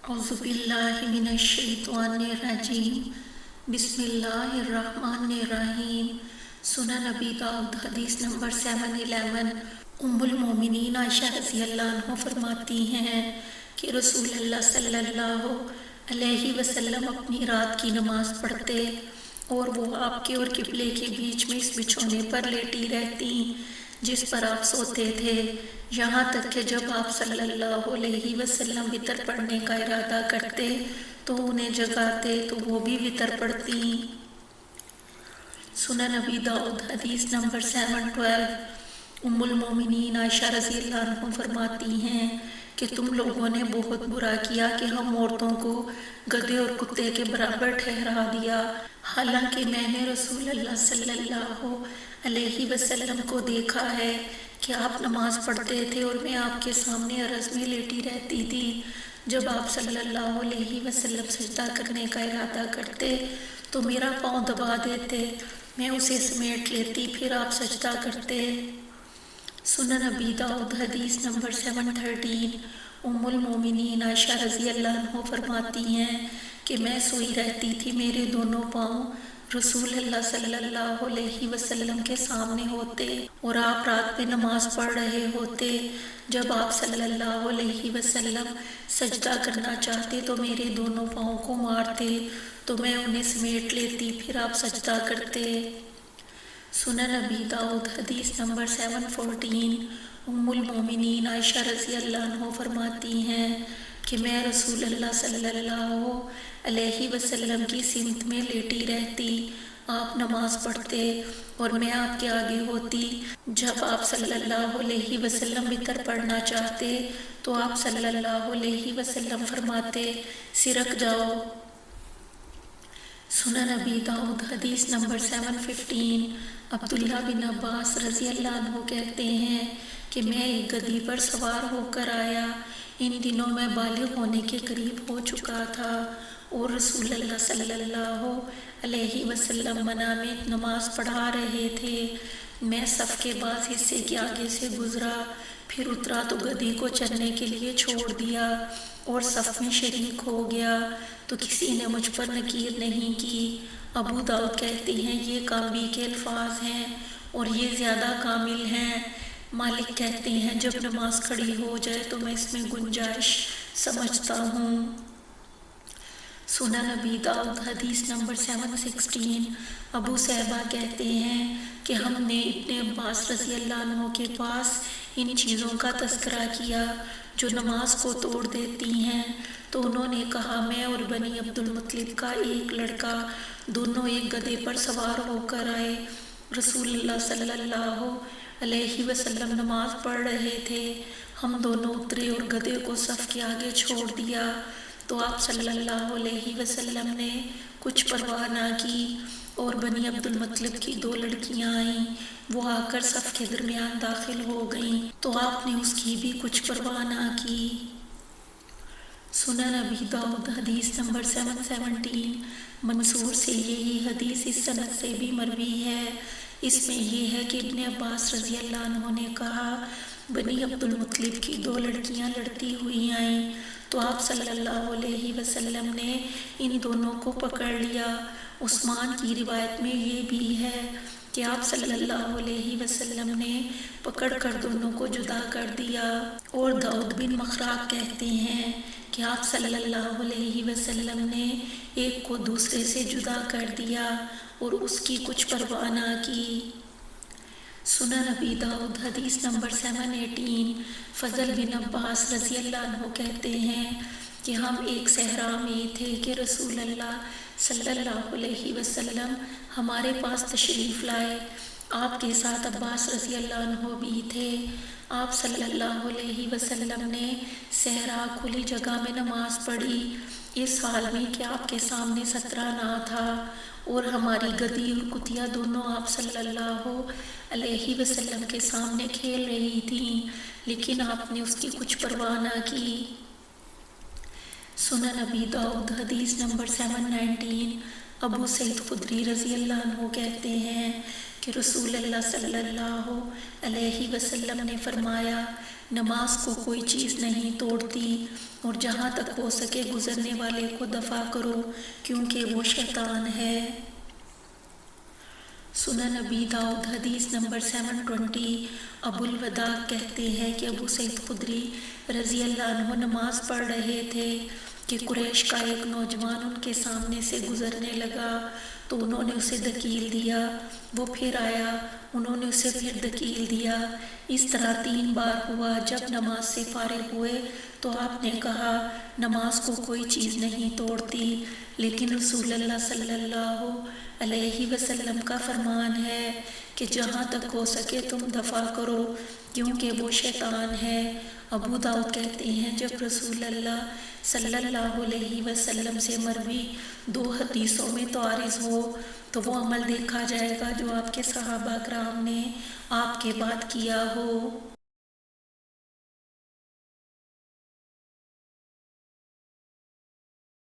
اعوذ باللہ من الشیطان الرجیم بسم اللہ الرحمن الرحیم۔ سنن ابی داؤد حدیث نمبر 711۔ ام المومنین عائشہ رضی اللہ عنہ فرماتی ہیں کہ رسول اللہ صلی اللہ علیہ وسلم اپنی رات کی نماز پڑھتے اور وہ آپ کے اور قبلے کے بیچ میں اس بچھونے پر لیٹی رہتی جس پر آپ سوتے تھے، یہاں تک کہ جب آپ صلی اللہ علیہ وسلم وتر پڑھنے کا ارادہ کرتے تو انہیں جگاتے تو وہ بھی وتر پڑھتی۔ سنن ابی داؤد حدیث نمبر 712۔ ام المومنین عائشہ رضی اللہ عنہ فرماتی ہیں کہ تم لوگوں نے بہت برا کیا کہ ہم عورتوں کو گدھے اور کتے کے برابر ٹھہرا دیا، حالانکہ میں نے رسول اللہ صلی اللہ علیہ وسلم کو دیکھا ہے کہ آپ نماز پڑھتے تھے اور میں آپ کے سامنے عرض میں لیٹی رہتی تھی۔ جب آپ صلی اللہ علیہ وسلم سجدہ کرنے کا ارادہ کرتے تو میرا پاؤں دبا دیتے، میں اسے سمیٹ لیتی، پھر آپ سجدہ کرتے۔ سنن ابی داؤد حدیث نمبر 713۔ ام المومنین عائشہ رضی اللہ عنہ فرماتی ہیں کہ میں سوئی رہتی تھی، میرے دونوں پاؤں رسول اللہ صلی اللہ علیہ وسلم کے سامنے ہوتے اور آپ رات میں نماز پڑھ رہے ہوتے۔ جب آپ صلی اللہ علیہ وسلم سجدہ کرنا چاہتے تو میرے دونوں پاؤں کو مارتے تو میں انہیں سمیٹ لیتی، پھر آپ سجدہ کرتے۔ سنن ابی داؤد حدیث نمبر 714۔ ام المومنین عائشہ رضی اللہ عنہ فرماتی ہیں کہ میں رسول اللہ صلی اللہ علیہ وسلم کی سمت میں لیٹی رہتی، آپ نماز پڑھتے اور میں آپ کے آگے ہوتی۔ جب آپ صلی اللہ علیہ وسلم وتر پڑھنا چاہتے تو آپ صلی اللہ علیہ وسلم فرماتے، سرک جاؤ۔ سنن ابی داؤد حدیث نمبر 715۔ عبداللہ بن عباس رضی اللہ عنہ کہتے ہیں کہ میں ایک گدھی پر سوار ہو کر آیا، ان دنوں میں بالغ ہونے کے قریب ہو چکا تھا اور رسول اللہ صلی اللہ علیہ وسلم منام میں نماز پڑھا رہے تھے۔ میں صف کے بعض حصے کے آگے سے گزرا، پھر اترا تو گدھی کو چرنے کے لیے چھوڑ دیا اور صف میں شریک ہو گیا تو کسی نے مجھ پر نکیر نہیں کی۔ ابو داؤد کہتے ہیں یہ کاملی کے الفاظ ہیں اور یہ زیادہ کامل ہیں۔ مالک کہتے ہیں جب نماز کھڑی ہو جائے تو میں اس میں گنجائش سمجھتا ہوں۔ سنن ابی داؤد حدیث نمبر 716۔ ابو صہبہ کہتے ہیں کہ ہم نے ابن عباس رضی اللہ عنہ کے پاس ان چیزوں کا تذکرہ کیا جو نماز کو توڑ دیتی ہیں تو انہوں نے کہا میں اور بنی عبد المطلب کا ایک لڑکا دونوں ایک گدھے پر سوار ہو کر آئے، رسول اللہ صلی اللہ علیہ وسلم نماز پڑھ رہے تھے، ہم دونوں اترے اور گدھے کو صف کے آگے چھوڑ دیا تو آپ صلی اللہ علیہ وسلم نے کچھ پرواہ نہ کی اور بنی عبد المطلب کی دو لڑکیاں آئیں، وہ آ کر صف کے درمیان داخل ہو گئیں تو آپ نے اس کی بھی کچھ پرواہ نہ کی۔ سنن ابی داؤد حدیث نمبر 717۔ منصور سے یہی حدیث اس سند سے بھی مروی ہے، اس میں یہ ہے کہ ابن عباس رضی اللہ عنہ نے کہا بنی عبد المطلب کی دو لڑکیاں لڑتی ہوئی آئیں تو آپ صلی اللہ علیہ وسلم نے ان دونوں کو پکڑ لیا۔ عثمان کی روایت میں یہ بھی ہے کہ آپ صلی اللہ علیہ وسلم نے پکڑ کر دونوں کو جدا کر دیا، اور داؤد بن مخراق کہتے ہیں کہ آپ صلی اللہ علیہ وسلم نے ایک کو دوسرے سے جدا کر دیا اور اس کی کچھ پرواہ نہ کی۔ سنن ابی داؤد حدیث نمبر 718۔ فضل بن عباس رضی اللہ عنہ کہتے ہیں کہ ہم ایک صحرا میں تھے کہ رسول اللہ صلی اللہ علیہ وسلم ہمارے پاس تشریف لائے، آپ کے ساتھ عباس رضی اللہ عنہ بھی تھے۔ آپ صلی اللہ علیہ وسلم نے صحرا کھلی جگہ میں نماز پڑھی اس حال میں کہ آپ کے سامنے سترہ نہ تھا اور ہماری گدھی اور کتیا دونوں آپ صلی اللہ علیہ وسلم کے سامنے کھیل رہی تھیں، لیکن آپ نے اس کی کچھ پرواہ نہ کی۔ سنن ابی داؤد حدیث نمبر 719۔ ابو سعید خدری رضی اللہ عنہ کہتے ہیں کہ رسول اللہ صلی اللہ علیہ وسلم نے فرمایا، نماز کو کوئی چیز نہیں توڑتی، اور جہاں تک ہو سکے گزرنے والے کو دفع کرو کیونکہ وہ شیطان ہے۔ سنن ابی داؤد حدیث نمبر 720۔ ابو الوداع کہتے ہیں کہ ابو سعید خدری رضی اللہ عنہ نماز پڑھ رہے تھے کہ قریش کا ایک نوجوان ان کے سامنے سے گزرنے لگا تو انہوں نے اسے دھکیل دیا، وہ پھر آیا، انہوں نے اسے پھر دھکیل دیا، اس طرح 3 بار ہوا۔ جب نماز سے فارغ ہوئے تو آپ نے کہا، نماز کو کوئی چیز نہیں توڑتی، لیکن رسول اللہ صلی اللہ علیہ وسلم کا فرمان ہے کہ جہاں تک ہو سکے تم دفع کرو کیونکہ وہ شیطان ہے۔ ابو داؤد کہتے ہیں جب رسول اللہ صلی اللہ علیہ وسلم سے مروی 2 حدیثوں میں تعارض ہو تو وہ عمل دیکھا جائے گا جو آپ کے صحابہ کرام نے آپ کے بعد کیا ہو۔